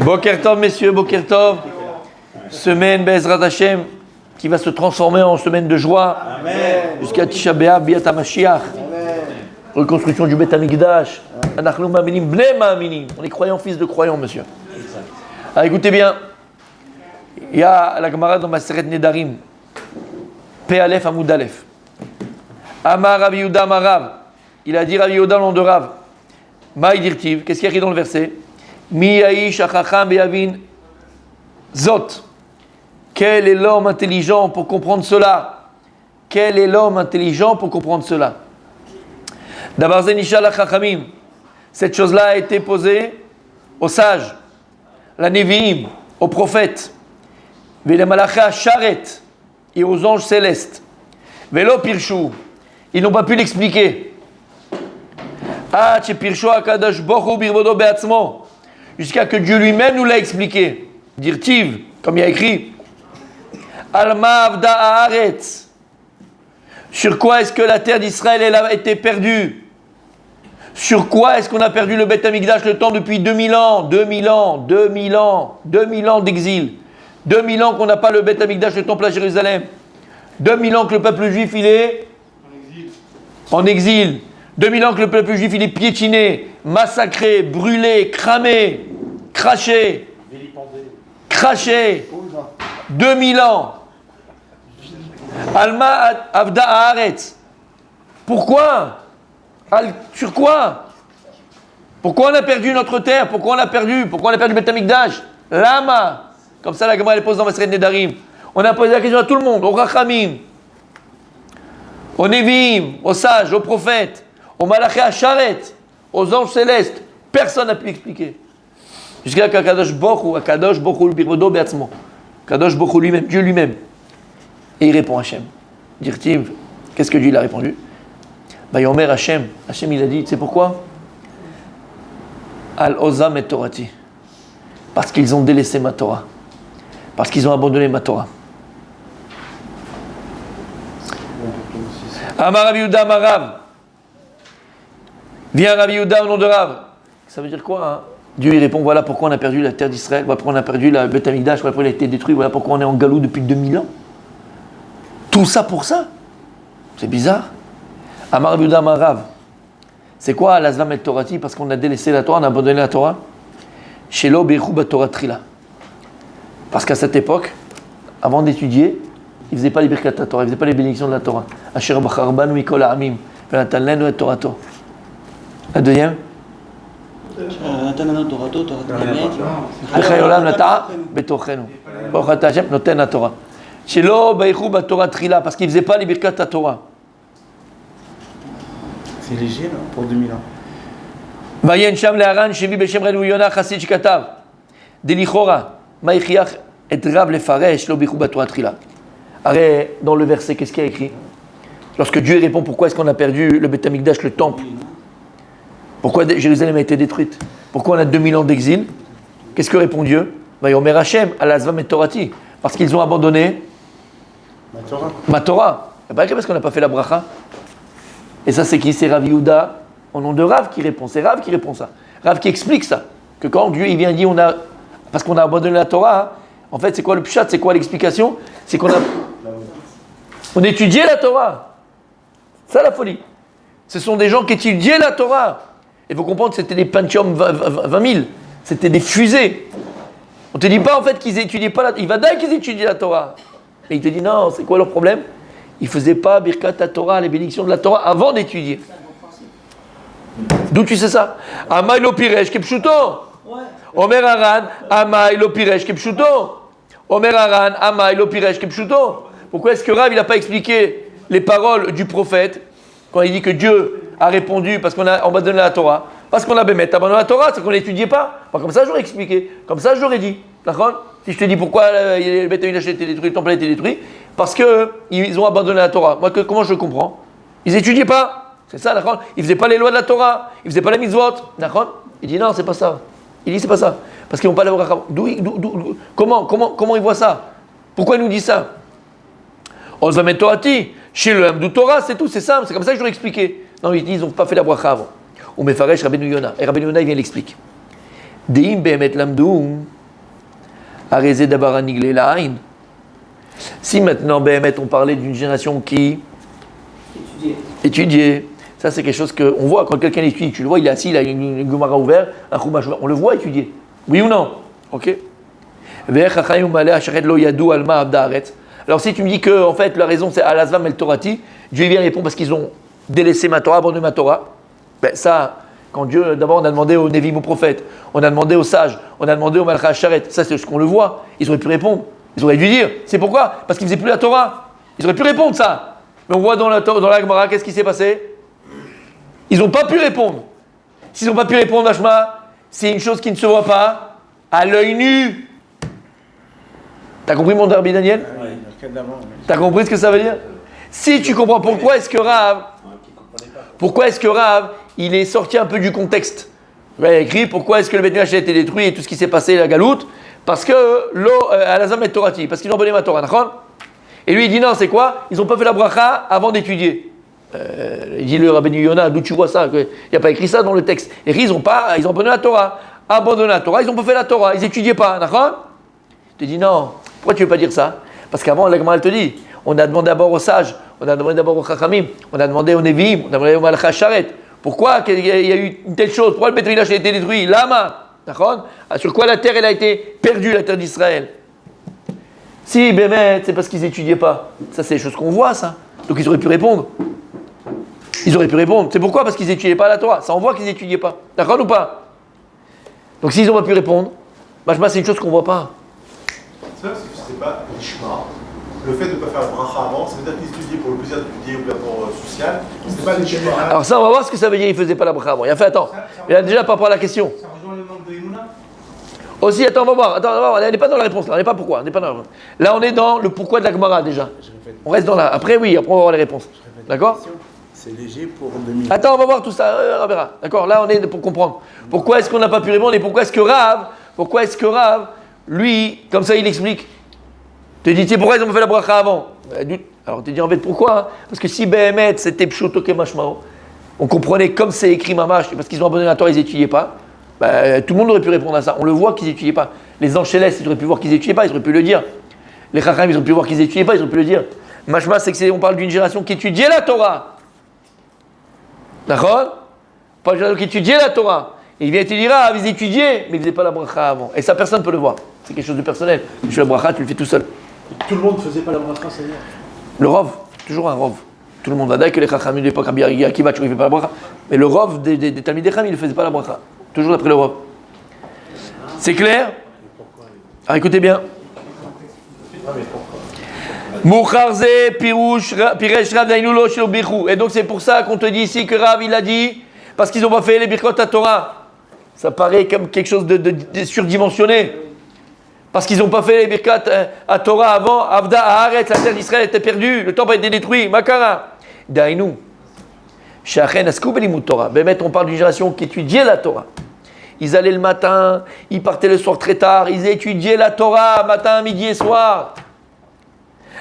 Boker Tov, messieurs, Boker Tov. Semaine Be'ezrat Hashem qui va se transformer en semaine de joie. Amen. Jusqu'à Tisha B'Av, Biat HaMashiach. Reconstruction du Beth Amikdash. Anachnu ma'aminim, bnei ma'aminim. On est croyants, fils de croyants, monsieur. Alors écoutez bien. Il y a la Gemara dans Maseret Nedarim. Pe Aleph Amoud Aleph. Amar Rabbi Yehuda Amar Rav. Il a dit Rabbi Yehuda au nom de Rav. Maï dirtiv. Qu'est-ce qu'il y a écrit dans le verset? Mi ya'ish achacham be'yavin zot. Quel est l'homme intelligent pour comprendre cela? Quel est l'homme intelligent pour comprendre cela? D'abord, Zenishal Chachamim. Cette chose-là a été posée aux sages, la Nevi'im, aux prophètes, Vele Malacha Sharet et aux anges célestes. Velo Pirshu. Ils n'ont pas pu l'expliquer. Pirshu Akadosh Bochu Birvodo Beatzmo. Jusqu'à que Dieu lui-même nous l'a expliqué. Dirtiv, comme il y a écrit. Alma Avda Haaretz. Sur quoi est-ce que la terre d'Israël a été perdue? Sur quoi est-ce qu'on a perdu le Beth Amikdash le temps depuis 2000 ans? 2000 ans d'exil. 2000 ans qu'on n'a pas le Beth Amikdash, le temple à Jérusalem. 2000 ans que le peuple juif il est en exil. 2000 ans que le peuple juif il est piétiné, massacré, brûlé, cramé, craché. 2000 ans. Alma Avda Haaretz. Pourquoi? Sur quoi? Pourquoi on a perdu notre terre? Pourquoi on a perdu Beth Amikdash? Lama. Comme ça la Gemara elle pose dans Maseret Nedarim. On a posé la question à tout le monde, aux Rachamim, aux Nevi'im, aux sages, aux prophètes, aux Malaché Sharet, aux anges célestes. Personne n'a pu expliquer. Jusqu'à Kadosh Bochu Birvodo Beatzmo. Kadosh Bochu lui-même, Dieu lui-même. Et il répond à Hachem. Dirtiv, qu'est-ce que Dieu il a répondu? Yomer Hachem. Hachem il a dit, tu sais pourquoi? Al Ozam et Torati. Parce qu'ils ont délaissé ma Torah. Parce qu'ils ont abandonné ma Torah. Amar Rabbi Yehuda Amar Rav. Viens Rabbi Yehuda au nom de Rav. Ça veut dire quoi hein? Dieu il répond, voilà pourquoi on a perdu la terre d'Israël, voilà pourquoi on a perdu la Beth Amikdash, voilà pourquoi il a été détruit, voilà pourquoi on est en galou depuis 2000 ans. Tout ça pour ça? C'est bizarre. Amar Rabbi Yehuda Amar Rav. C'est quoi l'Azvam et Torati? Parce qu'on a délaissé la Torah, on a abandonné la Torah. Shelo Beichou Batorah Trila. Parce qu'à cette époque, avant d'étudier, ils ne faisaient pas les birkat à Torah, ils ne faisaient pas les bénédictions de la Torah. Asher Bacharbanu Mikol Ha'amim, Venatan Lenu et Torato. La deuxième? נתן תורתו, תורת אמת. בחיי עולם נטע בתוכנו. ברוך אתה השם נותן התורה. שלא בייחו בתורה תחילה, parce qu'ils ne faisaient pas les birkat à Torah. C'est léger là, pour 2000 ans. ויין שם להרן שבי בשם רבי יונה חסיד שכתב דליכורה מה הכריח את רב לפרש לא בייחו בתורה תחילה. הרי dans le verset qu'est-ce qu'il y a écrit? Lorsque Dieu répond pourquoi est-ce qu'on a perdu le Beth Amikdash, le temple, pourquoi Jérusalem a été détruite, pourquoi on a 2000 ans d'exil, qu'est-ce que répond Dieu? Yomer Hachem al Azvam et Torati, parce qu'ils ont abandonné ma Torah. C'est pas parce qu'on n'a pas fait la bracha. Et ça c'est qui? C'est Rabbi Yehuda au nom de Rav qui répond. C'est Rav qui répond ça. Rav qui explique ça. Que quand Dieu il vient dire parce qu'on a abandonné la Torah, en fait c'est quoi le pshat, c'est quoi l'explication? C'est qu'on a on étudiait la Torah. Ça la folie. Ce sont des gens qui étudiaient la Torah. Il faut comprendre que c'était des Pentium 20 000. C'était des fusées. On ne te dit pas en fait qu'ils étudiaient pas la Torah. Il va dire qu'ils étudiaient la Torah. Et il te dit non, c'est quoi leur problème? Ils ne faisaient pas Birkat à Torah, les bénédictions de la Torah avant d'étudier. D'où tu sais ça? Amai lo piresh kepshuto. Omer Aran, Amai lo piresh kepshuto. Omer Aran, Amai lo piresh kepshuto. Pourquoi est-ce que Rav il n'a pas expliqué les paroles du prophète quand il dit que Dieu a répondu parce qu'on a abandonné la Torah? Parce qu'on a abandonné la Torah, c'est qu'on n'étudiait pas. Comme ça j'aurais expliqué, comme ça j'aurais dit. D'accord? Si je te dis pourquoi le Beth Amikdash a été détruit, le temple a été détruit, parce qu'ils ont abandonné la Torah. Moi, comment je comprends? Ils n'étudiaient pas. C'est ça, d'accord? Ils ne faisaient pas les lois de la Torah. Ils ne faisaient pas la mitzvot. D'accord? Il dit non, c'est pas ça. Il dit c'est pas ça. Parce qu'ils n'ont pas la bracha. Comment ils voient ça? Pourquoi ils nous disent ça? Ozvamet Torati, chez le Hamdou Torah, c'est tout, c'est simple. C'est comme ça que je leur expliqué. Non, ils disent ils n'ont pas fait la bracha avant. Ou Mefaresh Rabbeinu Yona. Et Rabbeinu Yona, il vient l'expliquer. Deim behemet lamdou, arezé dabar aniglé la haïn. Si maintenant, behemet, on parlait d'une génération qui étudiait, ça c'est quelque chose qu'on voit quand quelqu'un étudie. Tu le vois, il est assis, il a une Gemara ouverte, un Chumash ouvert. On le voit étudier. Oui ou non? Ok. Alors si tu me dis que en fait la raison c'est Al-Azvam El Torati, Dieu vient répondre parce qu'ils ont délaissé ma Torah, abandonné ma Torah. Ben ça, quand Dieu, d'abord on a demandé aux Névim, aux prophètes, on a demandé aux sages, on a demandé aux Malcha Asharet, ça c'est ce qu'on le voit, ils auraient pu répondre, ils auraient dû dire, c'est pourquoi? Parce qu'ils ne faisaient plus la Torah, ils auraient pu répondre ça. Mais on voit dans la Gemara, qu'est-ce qui s'est passé? Ils n'ont pas pu répondre. S'ils n'ont pas pu répondre, Hashma, c'est une chose qui ne se voit pas à l'œil nu. T'as compris mon Rabbi Daniel? T'as compris ce que ça veut dire? Si tu comprends pourquoi est-ce que Rav, il est sorti un peu du contexte. Il a écrit pourquoi est-ce que le Beth Mikdash a été détruit et tout ce qui s'est passé, la galoute, parce que Al-Azam et Torati, parce qu'ils ont abonné ma Torah, d'accord? Et lui il dit non, c'est quoi? Ils n'ont pas fait la bracha avant d'étudier. Il dit le Rabbi Yonah, d'où tu vois ça? Il n'y a pas écrit ça dans le texte. Et ils ont abandonné la Torah. Abandonné la Torah, ils n'ont pas fait la Torah, ils n'étudiaient pas, d'accord? Tu te dis non. Pourquoi tu ne veux pas dire ça? Parce qu'avant, la Gemara elle te dit, on a demandé d'abord aux sages, on a demandé d'abord aux Chachamim, on a demandé aux Nevi'im, on a demandé aux Malcha Asharet. Pourquoi il y a eu une telle chose? Pourquoi le Beth Mikdash a été détruit? Lama, d'accord? Sur quoi la terre elle a été perdue, la terre d'Israël? Si, Bémet, c'est parce qu'ils n'étudiaient pas. Ça, c'est des choses qu'on voit, ça. Donc ils auraient pu répondre. Ils auraient pu répondre. C'est pourquoi? Parce qu'ils n'étudiaient pas la Torah. Ça, on voit qu'ils n'étudiaient pas. D'accord ou pas? Donc s'ils n'ont pas pu répondre, c'est une chose qu'on ne voit pas. C'est pas l'ishma. Le fait de ne pas faire la bracha avant, ça veut dire qu'ils étudiaient pour le plaisir d'étudier ou bien pour social. C'est pas l'ishma. Alors ça, on va voir ce que ça veut dire, il ne faisait pas la bracha avant. Il a fait, attends, il a déjà par rapport à la question. Ça rejoint le nombre de Emouna. Aussi, attends, on va voir. On n'est pas dans la réponse là, on n'est pas pourquoi. On n'est pas dans la réponse. Là, on est dans le pourquoi de la Gemara déjà. On reste dans la. Après, oui, après on va voir les réponses. D'accord? C'est léger pour 2000. Attends, on va voir tout ça, on verra. D'accord? Là, on est pour comprendre. Pourquoi est-ce qu'on n'a pas pu répondre et pourquoi est-ce que Rav, lui, comme ça, il explique. Te dit, tiens, pourquoi ils ont fait la bracha avant? Alors, tu dis en fait, pourquoi? Parce que si Behemet, c'était Pshuto Kemashmao, on comprenait comme c'est écrit Mamash, parce qu'ils ont abandonné la Torah, ils n'étudiaient pas. Tout le monde aurait pu répondre à ça. On le voit qu'ils n'étudiaient pas. Les anges célestes, ils auraient pu voir qu'ils n'étudiaient pas, ils auraient pu le dire. Les Chacham, ils ont pu voir qu'ils n'étudiaient pas, ils auraient pu le dire. Mashma, c'est que on parle d'une génération qui étudiait la Torah. D'accord? Pas une génération qui étudiait la Torah. Et il vient te dire, ah, ils étudiaient, mais ils ne faisaient pas la bracha avant. Et ça, personne ne peut le voir. C'est quelque chose de personnel. Tu fais la bracha, tu le fais tout seul. Tout le monde ne faisait pas la bracha, Seigneur. Le rov, toujours un rov. Tout le monde va dire que les Chachamim de l'époque, Rabbi Akiva, tu ne fais pas la bracha. Mais le rov des Talmidei Chachamim, il ne faisait pas la bracha. Toujours d'après le rov. C'est clair? Alors écoutez bien. Moucharze, Piresh, Rav, Dainu, Lo, Shelo, Birchou. Et donc c'est pour ça qu'on te dit ici que Rav, il a dit, parce qu'ils n'ont pas fait les Birkot à Torah. Ça paraît comme quelque chose de surdimensionné. Parce qu'ils n'ont pas fait les Birkat à Torah avant, Avda, Haaretz, la terre d'Israël était perdue, le temple a été détruit, Makara. Dainu. Shachen, Askoub, Elimut Torah. Bémet, on parle d'une génération qui étudiait la Torah. Ils allaient le matin, ils partaient le soir très tard, ils étudiaient la Torah, matin, midi et soir.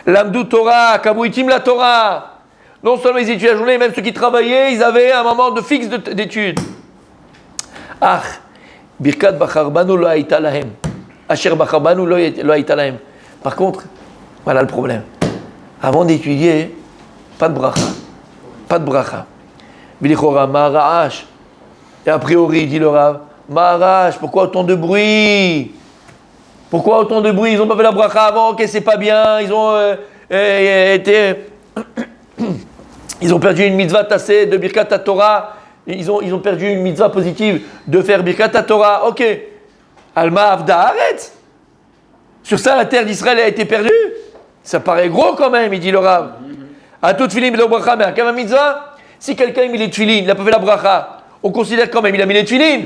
L'Amdou Torah, Kabouitim la Torah. Non seulement ils étudiaient la journée, même ceux qui travaillaient, ils avaient un moment de fixe d'études. Ah, Birkat Bacharbanu lo haïta lahem. Asher Bacharbanu lo haïta lahem. Par contre, voilà le problème. Avant d'étudier, pas de bracha. Pas de bracha. Bilichora, Ma'ara'ash. Et a priori, dit le Rav, Ma'ara'ash, pourquoi autant de bruit? Pourquoi autant de bruit? Ils n'ont pas fait la bracha avant, ok, c'est pas bien. Ils ont ils ont perdu une mitzvah tassée de Birkat Torah. Ils ont perdu une mitzvah positive de faire Birkat Torah. Ok. Alma Avda arrête. Sur ça, la terre d'Israël a été perdue. Ça paraît gros quand même, il dit le Rav. A tout tefilin de bracha, mais à quelle mitzvah? Si quelqu'un a mis les tefilin, il n'a pas fait la bracha, on considère quand même il a mis les tefilin.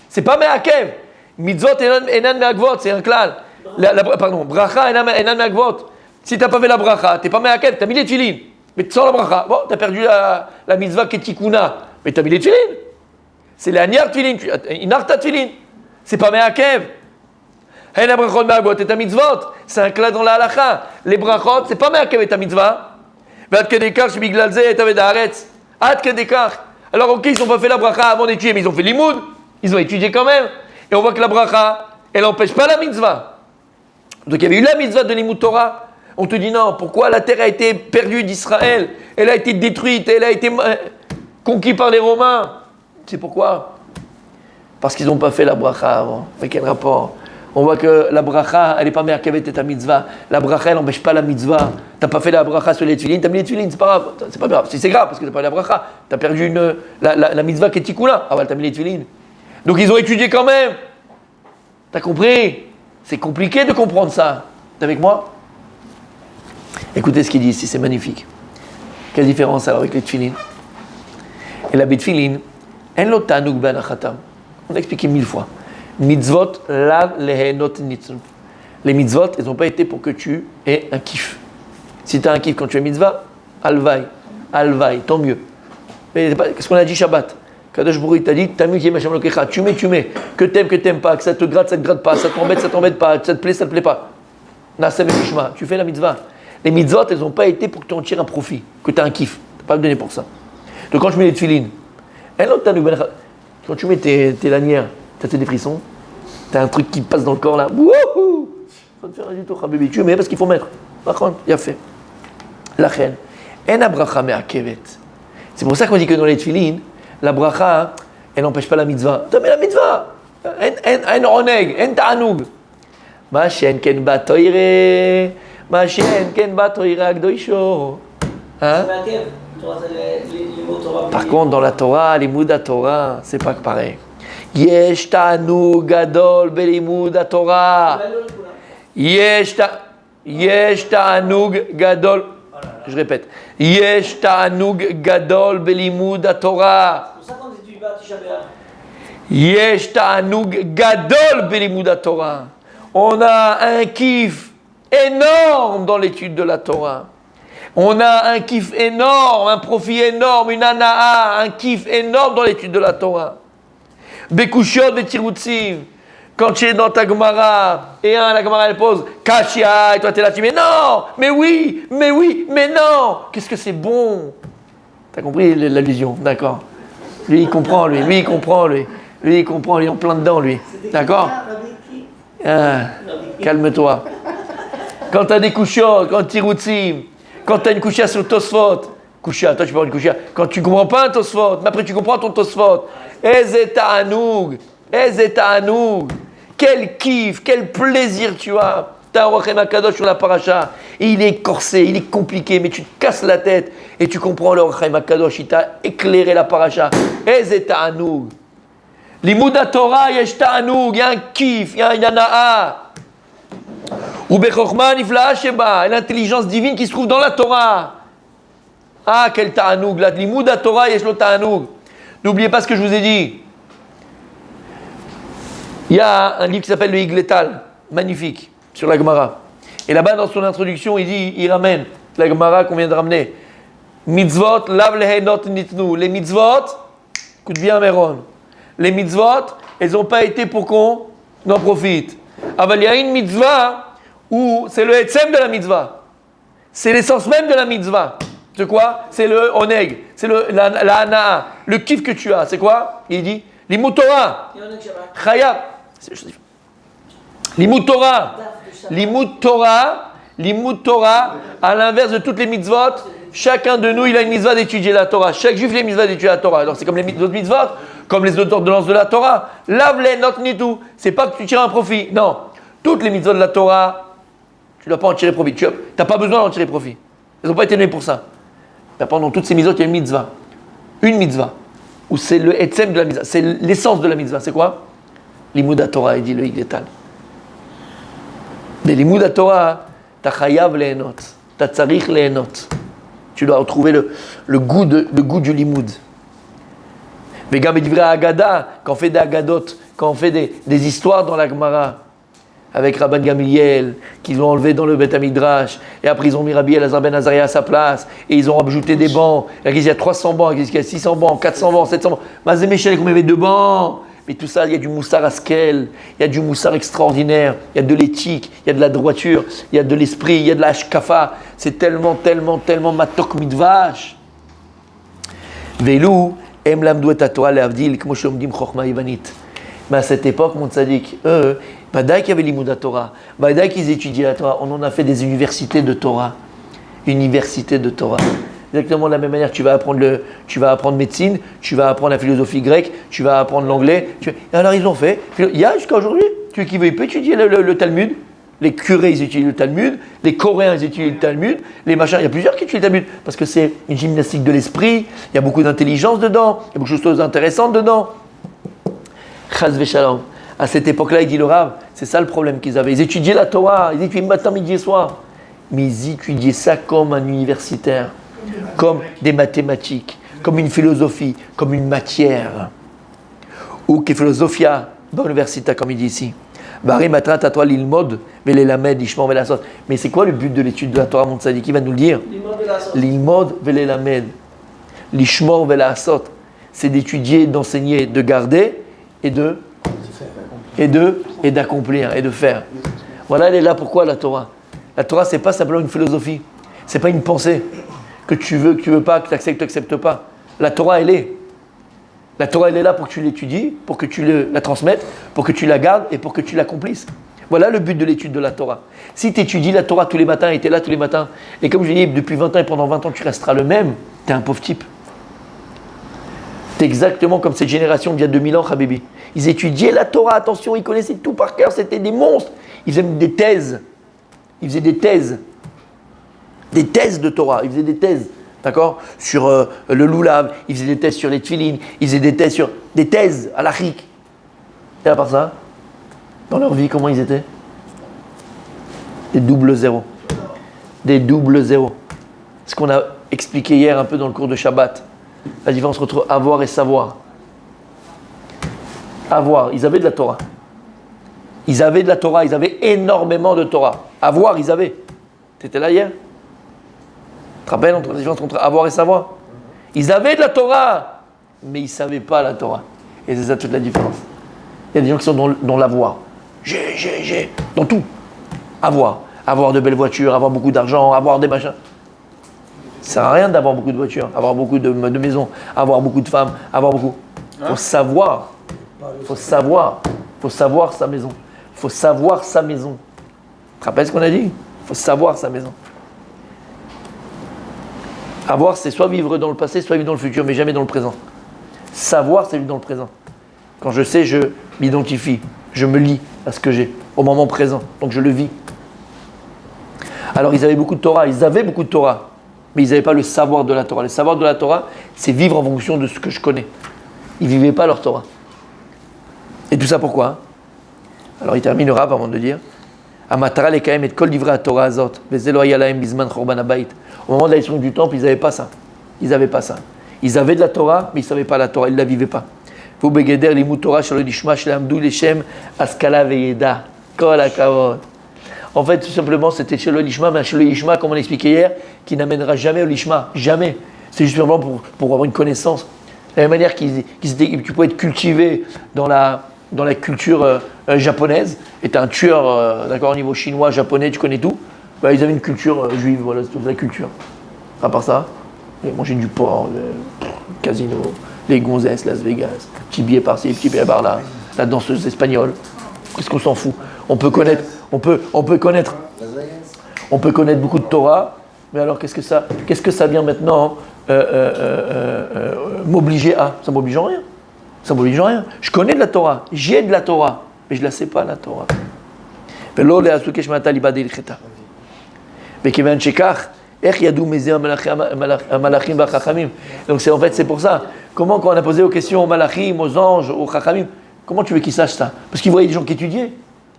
C'est pas me'akev. Mitzvot enan me'akvot, c'est un klal. Pardon, bracha enan me'akvot. Si tu n'as pas fait la bracha, tu n'es pas me'akev, tu as mis les tefilin. Mais sans la bracha, bon, tu as perdu la mitzvah ketikuna. Mais tu as mis les tefilin. C'est la niar tefilin, inarta tefilin. C'est pas me'akev. Enan brachot me'akvot, et ta mitzvot. C'est un klal dans la halacha. Les brachot, c'est pas me'akev et ta mitzvah. Ad kedekar shebiglalze et aved haaretz. Ad kedekar. Alors ok, ils n'ont pas fait la bracha avant d'étudier, mais ils ont fait l'imoud. Ils ont étudié quand même. Et on voit que la bracha, elle n'empêche pas la mitzvah. Donc il y avait eu la mitzvah de Limud Torah. On te dit non, pourquoi la terre a été perdue d'Israël? Elle a été détruite, elle a été conquise par les Romains. C'est pourquoi? Parce qu'ils n'ont pas fait la bracha avant. Mais quel rapport? On voit que la bracha, elle n'est pas meilleure qu'avec ta mitzvah. La bracha, elle n'empêche pas la mitzvah. Tu n'as pas fait la bracha sur les tefilines, tu as mis les tefilines, c'est pas grave. C'est pas grave. C'est grave parce que tu n'as pas fait la bracha. Tu as perdu la mitzvah qui est tikula. Ah ouais, tu as mis les tefilines. Donc ils ont étudié quand même. Tu as compris? C'est compliqué de comprendre ça. Tu es avec moi? Écoutez ce qu'il dit ici, c'est magnifique. Quelle différence alors avec les tefilines? Et la tefilin, en lo tanug ben achatam. On a expliqué 1000 fois. Mitzvot lav lehenot nitznu. Les mitzvot, elles n'ont pas été pour que tu aies un kiff. Si tu as un kiff quand tu es mitzvah, alvaï, tant mieux. Mais qu'est-ce qu'on a dit Shabbat? Kadosh Baruch Hu t'a dit, Tamid Yem Hashem Elokecha, tu mets. Que t'aimes pas, que ça te gratte pas, ça t'embête pas, ça te plaît pas. Nasem et Mishma, tu fais la mitzvah. Les mitzvot, elles n'ont pas été pour que tu en tires un profit, que tu as un kiff. Tu n'as pas le donné pour ça. Donc quand je mets les tefilines, quand tu mets tes lanières, tu as des frissons, tu as un truc qui passe dans le corps là, wouhou, ça te fait rien du tout, bébé. Tu mets parce qu'il faut mettre. Par contre, il y a fait. La reine, en abracha me'akevet. C'est pour ça qu'on dit que dans les tefilines, la bracha, elle n'empêche pas la mitzvah. Tu mets la mitzvah. En oneg, en ta'anoug. Ma shen ken batoire, ma shen ken batoire agdoisho. Hein? Par contre, dans la Torah, Limud Torah, c'est pas pareil. Yesh ta'anug gadol belimud Torah. Yesh ta'anug gadol. Je répète. Yesh ta'anug gadol belimud Torah. Yesh ta'anug gadol belimud Torah. On a un kiff énorme dans l'étude de la Torah. On a un kiff énorme, un profit énorme, une ana'a, un kiff énorme dans l'étude de la Torah. Bekushot vetirutzim. Quand tu es dans ta Gemara, et la Gemara elle pose Kashia, et toi tu es là, tu dis mais non, mais oui, mais non. Qu'est-ce que c'est bon? T'as compris l'allusion, d'accord? Lui il comprend, lui il comprend, lui il est en plein dedans, lui. D'accord? Calme-toi. Quand tu as des kushot, quand tu tirutzim, quand tu as une kushia sur Tosfot, kushia, toi tu parles une kushia, quand tu ne comprends pas un Tosfot, mais après tu comprends ton Tosfot, Eze ta'anoug, quel kiff, quel plaisir tu as. Tu as un Orachem HaKadosh sur la paracha, et il est corsé, il est compliqué, mais tu te casses la tête, et tu comprends le Orachem HaKadosh, il t'a éclairé la paracha. Eze ta'anoug. Limud Torah, yesh ta'anoug, il y a un kiff, il y a un ana'a. Ou bechokma nifla'a sheba, l'intelligence divine qui se trouve dans la Torah. Ah, quel ta'anoug, la limud Torah, yesh lo ta'anoug. N'oubliez pas ce que je vous ai dit. Il y a un livre qui s'appelle le Higletal, magnifique, sur la Gemara. Et là-bas, dans son introduction, il ramène la Gemara qu'on vient de ramener. Mitzvot, lav lehenot nitnu. Les mitzvot, écoute bien Méron, les mitzvot, elles n'ont pas été pour qu'on en profite. Aval, il y a une mitzvah où c'est le etzem de la mitzvah. C'est l'essence même de la mitzvah. C'est quoi? C'est le oneg, c'est la hana'a, le kiff que tu as. C'est quoi? Il dit Limud Torah, Chayab. Limud Torah, à l'inverse de toutes les mitzvot, chacun de nous, il a une mitzvah d'étudier la Torah. Chaque juif, il a une mitzvah d'étudier la Torah. Alors c'est comme les autres mitzvot, comme les autres ordonnances de la Torah. Lave-les, not ni tout. C'est pas que tu tires un profit. Non. Toutes les mitzvot de la Torah, tu ne dois pas en tirer profit. Tu n'as pas besoin d'en tirer profit. Elles n'ont pas été données pour ça. Mais pendant toutes ces mitzvot, il y a une mitzvah. Une mitzvah. Où c'est le etzem de la mitzvah. C'est l'essence de la mitzvah. C'est quoi? Limud Torah, il dit le Higletal. Mais Limud Torah, t'as chayav lehenot, t'as tzarich lehenot. Tu dois retrouver le goût du limud. Mais gam et Agada, quand on fait des agadot, quand on fait des histoires dans la Gemara, avec Rabban Gamliel, qu'ils l'ont enlevé dans le Beth Midrash, et après ils ont mis Rabbi Elazar ben Azaria à sa place, et ils ont ajouté des bancs. Il y a 300 bancs, il y a 600 bancs, 400 bancs, 700 bancs. Mazé Michel, comme il y avait 2 bancs. Mais tout ça, il y a du moussar askel, il y a du moussar extraordinaire, il y a de l'éthique, il y a de la droiture, il y a de l'esprit, il y a de la hashkafa. C'est tellement matok midvash. Velou, em lamdou et Torah le'avdil, kmo shomdim chokhma ivanit. Mais à cette époque, mon tzaddik, eux, Badaï qu'il y avait l'Imoud Torah, Badaï qu'ils étudiaient la Torah, on en a fait des universités de Torah. Universités de Torah. Exactement de la même manière, tu vas apprendre médecine, tu vas apprendre la philosophie grecque, tu vas apprendre l'anglais. Et alors ils ont fait, il y a jusqu'à aujourd'hui, tu veux qui veut, il peut étudier le Talmud. Les curés, ils étudient le Talmud, les Coréens, ils étudient le Talmud, les machins, il y a plusieurs qui étudient le Talmud, parce que c'est une gymnastique de l'esprit, il y a beaucoup d'intelligence dedans, il y a beaucoup de choses intéressantes dedans. Chaz v'shalom. À cette époque-là, il dit le Rav, c'est ça le problème qu'ils avaient. Ils étudiaient la Torah, ils étudiaient matin, midi et soir. Mais ils étudiaient ça comme un universitaire, comme des mathématiques, comme une philosophie, comme une matière. Ou que philosophia, dans l'université, comme il dit ici. Mais c'est quoi le but de l'étude de la Torah, mon tzaddik? Qui va nous le dire? L'ilmod velelamed. L'ishmor velasot. C'est d'étudier, d'enseigner, de garder et d'accomplir et de faire. Voilà, elle est là. Pourquoi la Torah? La Torah, c'est pas simplement une philosophie. C'est pas une pensée que tu veux pas, que tu acceptes pas. La Torah, elle est. La Torah, elle est là pour que tu l'étudies, pour que tu la transmettes, pour que tu la gardes et pour que tu l'accomplisses. Voilà le but de l'étude de la Torah. Si tu étudies la Torah tous les matins et tu es là tous les matins, et comme je dis, depuis 20 ans et pendant 20 ans, tu resteras le même, tu es un pauvre type. Tu es exactement comme cette génération d'il y a 2000 ans, Habibi. Ils étudiaient la Torah, attention, ils connaissaient tout par cœur, c'était des monstres. Ils faisaient des thèses. Ils faisaient des thèses de Torah, ils faisaient des thèses, d'accord, sur le loulav, ils faisaient des thèses sur les tfilines, ils faisaient des thèses sur des thèses à l'achik. Et à part ça, dans leur vie, comment ils étaient? Des doubles zéros. Des doubles zéros. Ce qu'on a expliqué hier un peu dans le cours de Shabbat, la différence entre avoir et savoir. Avoir, ils avaient de la Torah. Ils avaient de la Torah, ils avaient énormément de Torah. Avoir, ils avaient. Tu étais là hier? Tu te rappelles la différence entre avoir et savoir? Ils avaient de la Torah, mais ils ne savaient pas la Torah. Et c'est ça toute la différence. Il y a des gens qui sont dans l'avoir. J'ai. Dans tout. Avoir. Avoir de belles voitures, avoir beaucoup d'argent, avoir des machins. Ça ne sert à rien d'avoir beaucoup de voitures, avoir beaucoup de maisons, avoir beaucoup de femmes, avoir beaucoup. Il faut savoir. Il faut savoir. Il faut savoir sa maison. Il faut savoir sa maison. Tu te rappelles ce qu'on a dit? Il faut savoir sa maison. Avoir, c'est soit vivre dans le passé, soit vivre dans le futur, mais jamais dans le présent. Savoir, c'est vivre dans le présent. Quand je sais, je m'identifie, je me lie à ce que j'ai, au moment présent, donc je le vis. Alors ils avaient beaucoup de Torah, mais ils n'avaient pas le savoir de la Torah. Le savoir de la Torah, c'est vivre en fonction de ce que je connais. Ils ne vivaient pas leur Torah. Et tout ça pourquoi? Alors il termine le Rav avant de dire Amatara les kaem et kol divrei Torah azot vezelo haya lahem bizman chorban habayit. Au moment de la destruction du temple, ils n'avaient pas ça. Ils avaient de la Torah, mais ils ne savaient pas la Torah, ils ne la vivaient pas. Vous begeder limud Torah shelo lishma shlehamdu leshem askala veyeda. Kol hakavod. En fait, tout simplement, c'était shelo lishma, mais shelo lishma, comme on l'expliquait hier, qui n'amènera jamais au lishma. Jamais. C'est juste simplement pour avoir une connaissance. De la même manière tu peux être cultivé dans la culture japonaise, et tu es un tueur, d'accord, au niveau chinois, japonais, tu connais tout, bah, ils avaient une culture juive, voilà, c'est toute la culture. À part ça, ils mangeaient du porc, le casino, les gonzesses, Las Vegas, petit billet par-ci, petit billet par-là, la danseuse espagnole. Qu'est-ce qu'on s'en fout? On peut connaître beaucoup de Torah, mais alors qu'est-ce que ça vient maintenant m'obliger à? Ça m'oblige en rien. Ça m'oblige en rien. Je connais de la Torah, j'ai de la Torah, mais je ne la sais pas, la Torah. Donc c'est pour ça. Comment, quand on a posé aux questions aux malachim, aux anges, aux chachamim, comment tu veux qu'ils sachent ça? Parce qu'ils voyaient des gens qui étudiaient.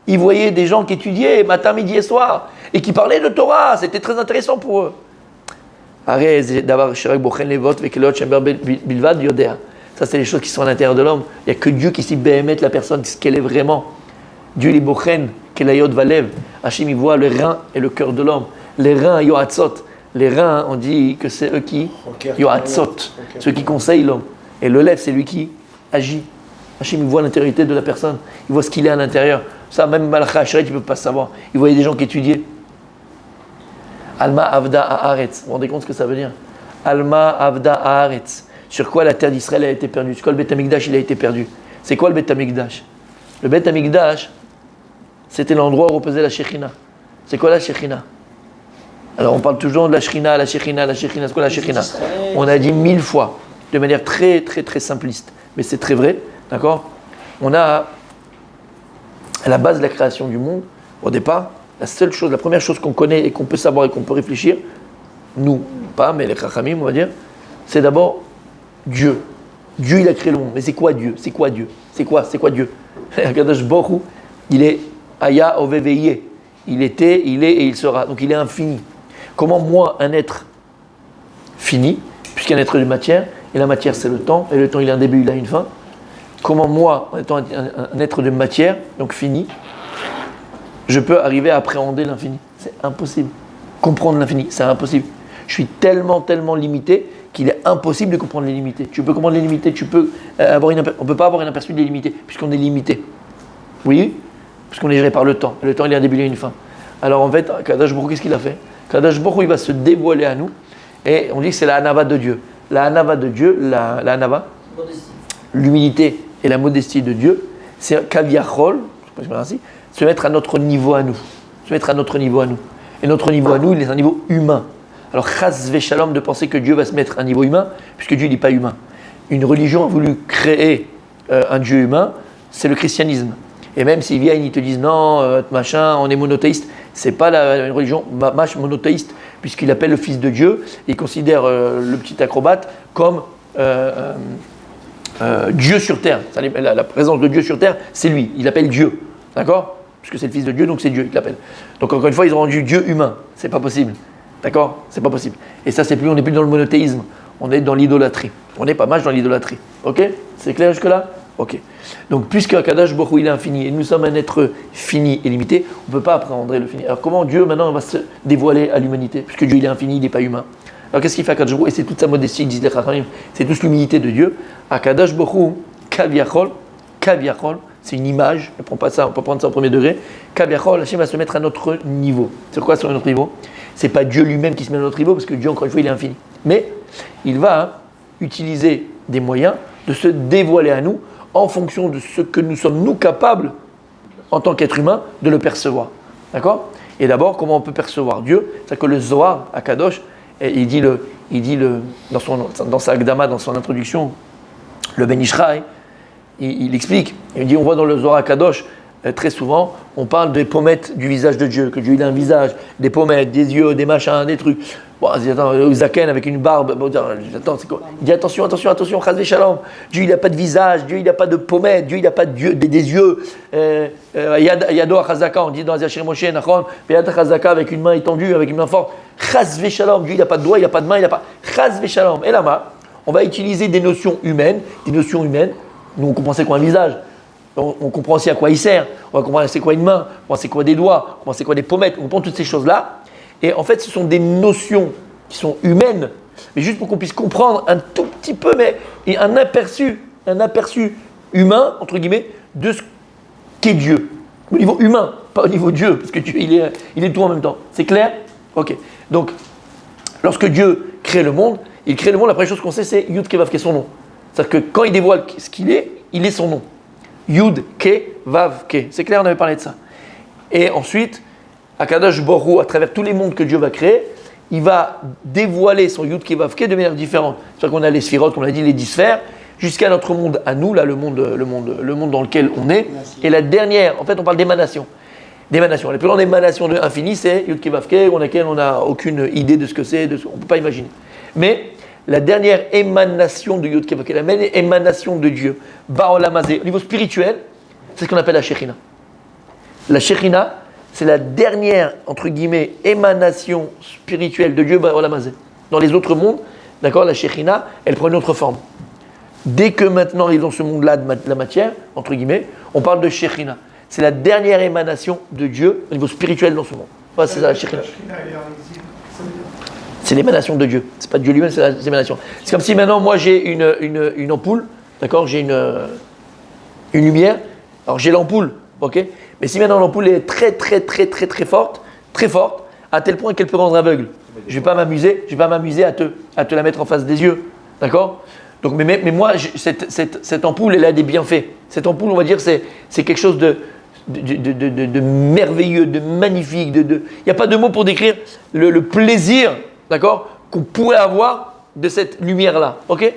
Ils voyaient des gens qui étudiaient matin, midi et soir, et qui parlaient de Torah. C'était très intéressant pour eux. Ça, c'est les choses qui sont à l'intérieur de l'homme. Il n'y a que Dieu qui sait béhémettre la personne, ce qu'elle est vraiment. Dieu, les bochen, kelayot valev. Hachem, il voit le rein et le cœur de l'homme. Les reins, yoatzot. Les reins, on dit que c'est eux qui, yoatzot, ceux qui conseillent l'homme. Et le lèvre, c'est lui qui agit. Hachem, il voit l'intériorité de la personne. Il voit ce qu'il est à l'intérieur. Ça, même Malachi Asheret, il ne peut pas savoir. Il voyait des gens qui étudiaient. Alma avda haaretz. Vous vous rendez compte ce que ça veut dire? Alma avda haaretz. Sur quoi la terre d'Israël a été perdue? Sur quoi le Beth Amikdash il a été perdu? C'est quoi le Beth Amikdash? Le Beth Amikdash, c'était l'endroit où reposait la Shekhinah. C'est quoi la Shekhinah? Alors on parle toujours de la Shekhinah, la Shekhinah, la Shekhinah. C'est quoi la Shekhinah? On a dit 1000 fois, de manière très très très simpliste, mais c'est très vrai, d'accord? On a à la base de la création du monde, au départ, la première chose qu'on connaît et qu'on peut savoir et qu'on peut réfléchir, nous, pas, mais les Chachamim, on va dire, c'est d'abord Dieu. Dieu, il a créé le monde. Mais c'est quoi Dieu? C'est quoi Dieu? C'est quoi Dieu? Akadosh Baruch Hu, il est Aya Oveveye. Il était, il est et il sera. Donc il est infini. Comment moi, un être fini, puisqu'un être de matière, et la matière c'est le temps, et le temps il a un début, il a une fin. Comment moi, en étant un être de matière, donc fini, je peux arriver à appréhender l'infini? C'est impossible. Comprendre l'infini, c'est impossible. Je suis tellement limité qu'il est impossible de comprendre les limités. Tu peux comprendre les limités, tu peux on ne peut pas avoir un aperçu des limités, puisqu'on est limité. Oui, puisqu'on est géré par le temps. Le temps, il a un début, il a une fin. Alors en fait, Kadosh Baruch Hu, qu'est-ce qu'il a fait? Kadosh Baruch Hu, il va se dévoiler à nous, et on dit que c'est la Hanava de Dieu. La Hanava de Dieu, la Hanava, l'humilité et la modestie de Dieu, c'est Kaviachol, je sais pas si se mettre à notre niveau à nous. Se mettre à notre niveau à nous. Et notre niveau à nous, il est un niveau humain. Alors, chas v'shalom de penser que Dieu va se mettre à un niveau humain, puisque Dieu n'est pas humain. Une religion a voulu créer un Dieu humain, c'est le christianisme. Et même s'ils viennent, ils te disent non, machin, on est monothéiste, c'est pas une religion monothéiste, puisqu'il appelle le Fils de Dieu, et il considère le petit acrobate comme Dieu sur terre. La présence de Dieu sur terre, c'est lui, il l'appelle Dieu. D'accord? Puisque c'est le Fils de Dieu, donc c'est Dieu qui l'appelle. Donc encore une fois, ils ont rendu Dieu humain. C'est pas possible. D'accord? C'est pas possible. Et ça, on n'est plus dans le monothéisme. On est dans l'idolâtrie. On est pas mal dans l'idolâtrie. Ok? C'est clair jusque-là? Ok. Donc, puisque Akadosh Baruch Hu, il est infini, et nous sommes un être fini et limité, on ne peut pas appréhender le fini. Alors comment Dieu, maintenant, va se dévoiler à l'humanité? Puisque Dieu, il est infini, il n'est pas humain. Alors qu'est-ce qu'il fait Akadosh Baruch Hu? Et c'est toute sa modestie, disent les Chachamim. C'est toute l'humilité de Dieu. Akadosh Baruch Hu, Kaviachol, c'est une image, on peut prendre ça au premier degré. Kaviachol, Hachem va se mettre à notre niveau. C'est quoi sur notre niveau? C'est pas Dieu lui-même qui se met à notre niveau, parce que Dieu, encore une fois, il est infini. Mais il va utiliser des moyens de se dévoiler à nous en fonction de ce que nous sommes, nous, capables, en tant qu'être humain, de le percevoir. D'accord? Et d'abord, comment on peut percevoir Dieu? C'est que le Zohar, à Kadosh, il dit dans sa Agdama, dans son introduction, le Ben Ishraï, il explique, il dit, on voit dans le Zohar Kadosh, très souvent, on parle des pommettes du visage de Dieu, que Dieu il a un visage, des pommettes, des yeux, des machins, des trucs. Bon, attends, Zaken avec une barbe, bon, attends, c'est quoi? Il dit attention, chas v'shalom. Dieu il n'a pas de visage, Dieu il n'a pas de pommettes, Dieu il n'a pas des yeux. Yado achazaka, on dit dans Zachir Moshe, Nachon, Yad achazaka avec une main étendue, avec une main forte. Chas v'shalom, Dieu il n'a pas de doigts, il n'a pas de main, il n'a pas. Chas v'shalom. Et là-bas, on va utiliser des notions humaines. Nous on comprend c'est quoi un visage. On comprend aussi à quoi il sert. On va comprendre c'est quoi une main, on comprend c'est quoi des doigts, on comprend c'est quoi des pommettes. On comprend toutes ces choses-là. Et en fait, ce sont des notions qui sont humaines, mais juste pour qu'on puisse comprendre un tout petit peu, mais un aperçu humain, entre guillemets, de ce qu'est Dieu. Au niveau humain, pas au niveau Dieu, parce que Dieu, il est tout en même temps. C'est clair? Ok. Donc, lorsque Dieu crée le monde, la première chose qu'on sait, c'est Yud Ke Vav Ke, son nom. C'est-à-dire que quand il dévoile ce qu'il est, il est son nom. Yud Ke Vav Ke. C'est clair, on avait parlé de ça. Et ensuite, Akadosh Baruch Hu, à travers tous les mondes que Dieu va créer, il va dévoiler son Yud Ke Vav Ke de manière différente. C'est-à-dire qu'on a les sphirotes, comme on l'a dit, les 10 sphères, jusqu'à notre monde à nous, là, le monde dans lequel on est. Et la dernière, en fait, on parle d'émanation. Les plus grandes émanations de l'infini, c'est Yud Ke Vav Ke, laquelle on n'a aucune idée de ce que c'est, on ne peut pas imaginer. Mais la dernière émanation de Yud Ke Vav Ke, la même émanation de Dieu, Ba'olam Hazeh, au niveau spirituel, c'est ce qu'on appelle la Shekhinah. La Shekhinah, c'est la dernière, entre guillemets, émanation spirituelle de Dieu, Ba'olam Hazeh. Dans les autres mondes, d'accord, la Shekhinah, elle prend une autre forme. Dès que maintenant, il est dans ce monde-là de la matière, entre guillemets, on parle de Shekhinah. C'est la dernière émanation de Dieu au niveau spirituel dans ce monde. Voilà, c'est ça la Shekhinah. C'est l'émanation de Dieu. C'est pas Dieu lui-même, c'est l'émanation. C'est comme si maintenant, moi, j'ai une ampoule, d'accord, j'ai une lumière. Alors, j'ai l'ampoule, ok. Mais si maintenant l'ampoule est très forte, à tel point qu'elle peut rendre aveugle, je vais pas m'amuser à te la mettre en face des yeux, d'accord. Donc, mais moi, cette ampoule, elle a des bienfaits. Cette ampoule, on va dire, c'est quelque chose de merveilleux, de magnifique. Il n'y a pas de mots pour décrire le plaisir, d'accord, qu'on pourrait avoir de cette lumière-là. Ok?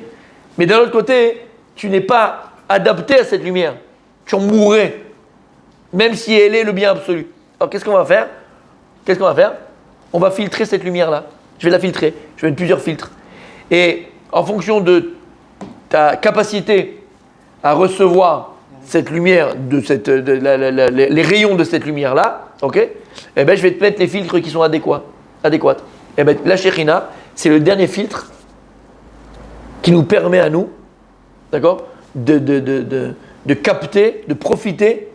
Mais d'un autre côté, tu n'es pas adapté à cette lumière. Tu en mourrais, même si elle est le bien absolu. Alors, qu'est-ce qu'on va faire? On va filtrer cette lumière-là. Je vais la filtrer. Je vais mettre plusieurs filtres. Et en fonction de ta capacité à recevoir cette lumière, les rayons de cette lumière-là, ok? Eh ben, je vais te mettre les filtres qui sont adéquats. Eh ben, la Shekhinah, c'est le dernier filtre qui nous permet à nous, d'accord, de capter, de profiter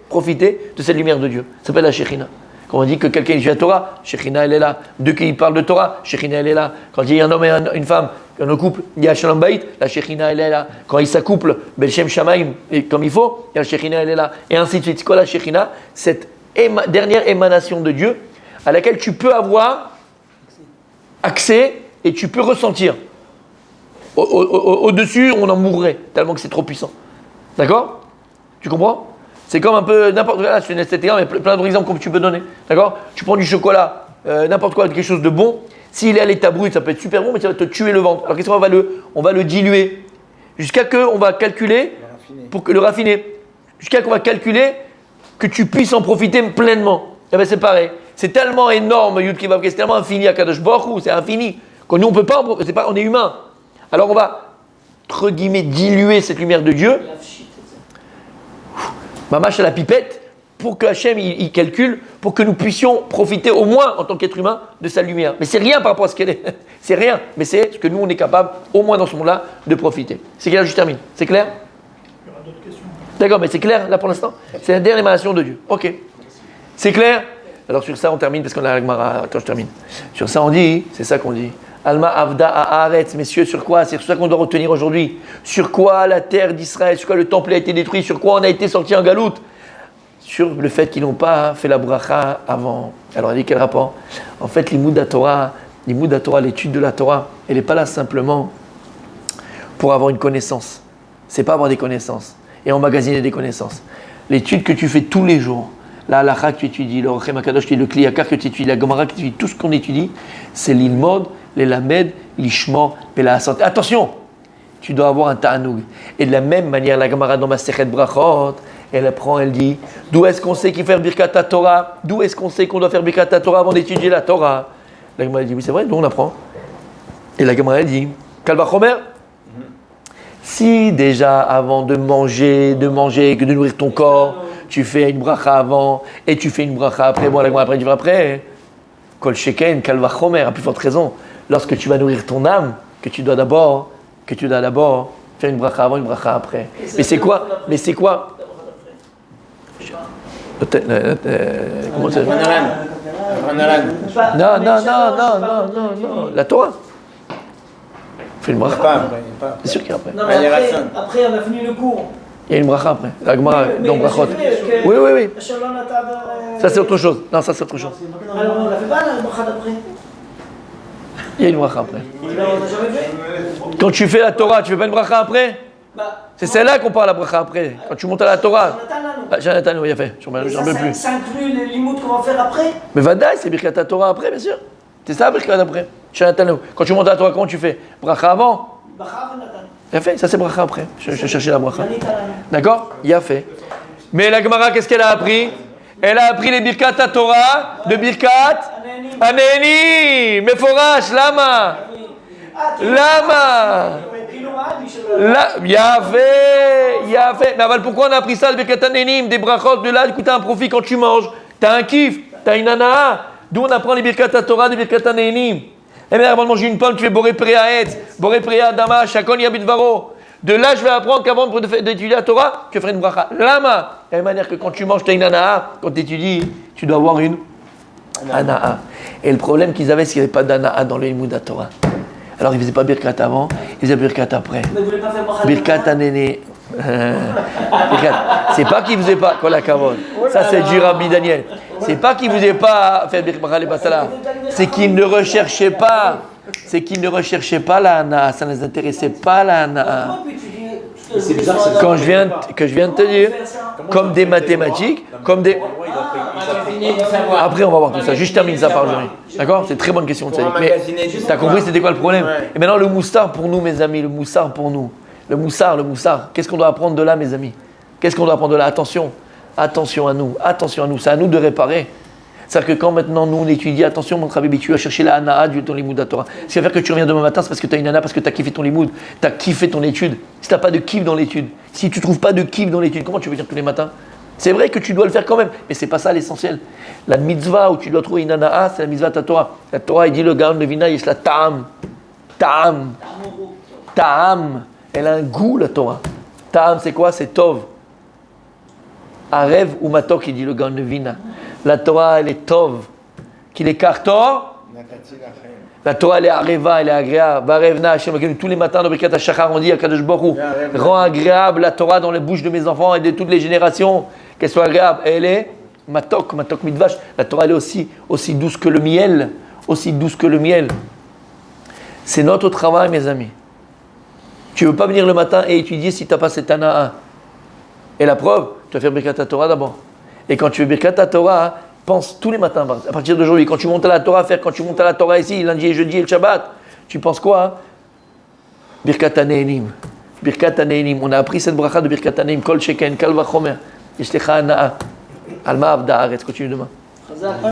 de cette lumière de Dieu. Ça s'appelle la Shekhinah. Quand on dit que quelqu'un étudie la Torah, Shekhinah elle est là. Deux qui parlent de Torah, Shekhinah elle est là. Quand il y a un homme et une femme, un couple, il y a Shalom Bayit, la Shekhinah elle est là. Quand ils s'accouplent, Belchem Shamaim, et comme il faut, il y a la Shekhinah elle est là. Et ainsi de suite. C'est quoi la Shekhinah? Cette dernière émanation de Dieu à laquelle tu peux avoir accès et tu peux ressentir. Au-dessus, on en mourrait, tellement que c'est trop puissant. D'accord? Tu comprends? C'est comme un peu n'importe quoi, je fais une esthétique, mais plein d'autres exemples comme tu peux donner. D'accord? Tu prends du chocolat, n'importe quoi, quelque chose de bon. S'il est à l'état brut, ça peut être super bon, mais ça va te tuer le ventre. Alors qu'est-ce qu'on va on va le diluer jusqu'à que on va calculer pour que le raffiner, jusqu'à qu'on va calculer que tu puisses en profiter pleinement. Et ben c'est pareil. C'est tellement énorme, Yud Kivav, c'est tellement infini à Kadosh Baruch Hu, c'est infini. Que nous on peut pas, on est humain. Alors on va entre guillemets diluer cette lumière de Dieu. Mamache à la pipette, pour que Hachem il calcule, pour que nous puissions profiter au moins en tant qu'être humain de sa lumière. Mais c'est rien par rapport à ce qu'elle est. C'est rien, mais c'est ce que nous on est capable, au moins dans ce monde-là, de profiter. C'est clair, je termine. C'est clair? Il y aura d'autres questions. D'accord, mais c'est clair là pour l'instant? C'est la dernière émanation de Dieu. Ok. C'est clair? Alors sur ça on termine parce qu'on a la Gemara. Attends, je termine. Sur ça on dit, c'est ça qu'on dit. Alma Avda Haaretz, messieurs, sur quoi? C'est sur ça qu'on doit retenir aujourd'hui. Sur quoi la terre d'Israël, sur quoi le temple a été détruit, sur quoi on a été sorti en galoute? Sur le fait qu'ils n'ont pas fait la bracha avant. Alors on dit quel rapport? En fait, l'imoud Torah, l'étude de la Torah, elle n'est pas là simplement pour avoir une connaissance. C'est pas avoir des connaissances et emmagasiner des connaissances. L'étude que tu fais tous les jours, la halakha que tu étudies, le Rochem HaKadosh, le Kliyakar que tu étudies, la Gemara que tu étudies, tout ce qu'on étudie, c'est l'ilmod, les lamed, l'ishma, et la santé. Attention, tu dois avoir un ta'anoug. Et de la même manière, la Gemara dans Masechet Brachot, elle apprend, elle dit, d'où est-ce qu'on sait qu'il fait Birkat Torah? D'où est-ce qu'on sait qu'on doit faire Birkat Torah avant d'étudier la Torah? La Gemara dit, oui c'est vrai, d'où on apprend? Et la Gemara elle dit, Kal Vachomer, si déjà avant de manger, que de nourrir ton corps, tu fais une bracha avant et tu fais une bracha après, bon la Gemara après, tu vas après, Kol Sheken, Kal Vachomer, à plus forte raison, lorsque tu vas nourrir ton âme, que tu dois d'abord faire une bracha avant, une bracha après. Mais c'est quoi? Comment ça? Non. La Torah. Fais une bracha. C'est sûr qu'il y a après. Non, mais après, on a fini le cours. Il y a une bracha après. La Gemara dans Brachot. Oui. Ça c'est autre chose. Non, ça c'est autre chose. Alors on l'a fait pas la bracha d'après? Il y a une bracha après. On l'a jamais fait? Quand tu fais la Torah, tu fais pas une bracha après? C'est celle-là qu'on parle la bracha après. Quand tu montes à la Torah. Jonathan, il a fait. J'en veux plus. Ça inclut les limoutes qu'on va faire après? Mais Vadaï, c'est Birkat Torah après, bien sûr. C'est ça, Birkat après. Jonathan, quand tu montes à la Torah, comment tu fais? Bracha avant? Bracha avant Nathan. Il a fait, ça c'est bracha après. Je cherchais la bracha. D'accord? Il a fait. Mais la Gemara, qu'est-ce qu'elle a appris? Elle a appris les Birkat Torah de Birkat Aneni. Meforash, Lama. Il a fait. Mais pourquoi on a appris ça, le Birkat Anenim, des brachot, de là, du coup, tu as un profit quand tu manges. Tu as un kiff, tu as une anaa. D'où on apprend les Birkat Torah, des Birkat Anenim. Et bien, avant de manger une pomme, tu fais Boré Préa Etz, Boré Préa Dama, Shakon Yabit Varo. De là, je vais apprendre qu'avant d'étudier la Torah, tu ferais une bracha. Lama. De la même manière que quand tu manges, tu as une anaa. Quand tu étudies, tu dois avoir une anaa. Et le problème qu'ils avaient, c'est qu'il n'y avait pas d'anaa dans le Limoud à Torah. Alors, ils ne faisaient pas Birkat avant, ils faisaient Birkat après. Mais vous voulez pas faire bracha? Birkat Anéné. C'est pas qu'ils ne faisaient pas, Kol HaKavod. Ça, c'est du Rabbi Daniel. C'est pas qu'ils ne faisaient pas faire Birkat les Batala. C'est qu'ils ne recherchaient pas c'est qu'ils ne recherchaient pas la hana, ça ne les intéressait pas la hana. C'est bizarre, c'est Quand je viens de te dire, comme des mathématiques, comme des... Après, on va voir tout ça. Juste termine ça par aujourd'hui. D'accord? C'est une très bonne question. Mais tu as compris c'était quoi le problème? Et maintenant, le moussard pour nous, mes amis, le moussard pour nous. Le moussard. Qu'est-ce qu'on doit apprendre de là, mes amis? Qu'est-ce qu'on doit apprendre de là? Attention à nous. C'est à nous de réparer. C'est-à-dire que quand maintenant nous on étudie, attention mon Rabbi, tu vas chercher la hana'a du ton limoud à Torah. Ce qui va faire que tu reviens demain matin, c'est parce que tu as une hana, parce que tu as kiffé ton limoud, tu as kiffé ton étude. Si tu n'as pas de kiff dans l'étude, si tu ne trouves pas de kiff dans l'étude, comment tu veux dire tous les matins? C'est vrai que tu dois le faire quand même, mais c'est pas ça l'essentiel. La mitzvah où tu dois trouver une hana'a, c'est la mitzvah de ta Torah. La Torah, il dit le Gaon de Vina, il y a la ta'am. Elle a un goût la Torah. Ta'am, c'est quoi? C'est tov. Arev ou matok, il dit le Gaon de Vina. La Torah, elle est tov. Qu'il est kartor. La Torah, elle est areva, elle est agréable. Varevna, Hashem, tous les matins, dans Birkat HaShachar, on dit à Kadosh Baruch Hu, rends agréable la Torah dans les bouches de mes enfants et de toutes les générations, qu'elle soit agréable. Et elle est matok mitvash. La Torah, elle est aussi douce que le miel. C'est notre travail, mes amis. Tu ne veux pas venir le matin et étudier si tu n'as pas cette hana'a. Et la preuve, tu vas faire Birkat Torah d'abord. Et quand tu fais Birkat Torah, pense tous les matins, à partir d'aujourd'hui, quand tu montes à la Torah, quand tu montes à la Torah ici, lundi et jeudi et le Shabbat, tu penses quoi? Birkat Ne'enim. On a appris cette bracha de Birkat Ne'enim, Kol Sheken, Kal Vachomer, Yishtecha Hana'a, Alma Avda Haaretz, continue demain.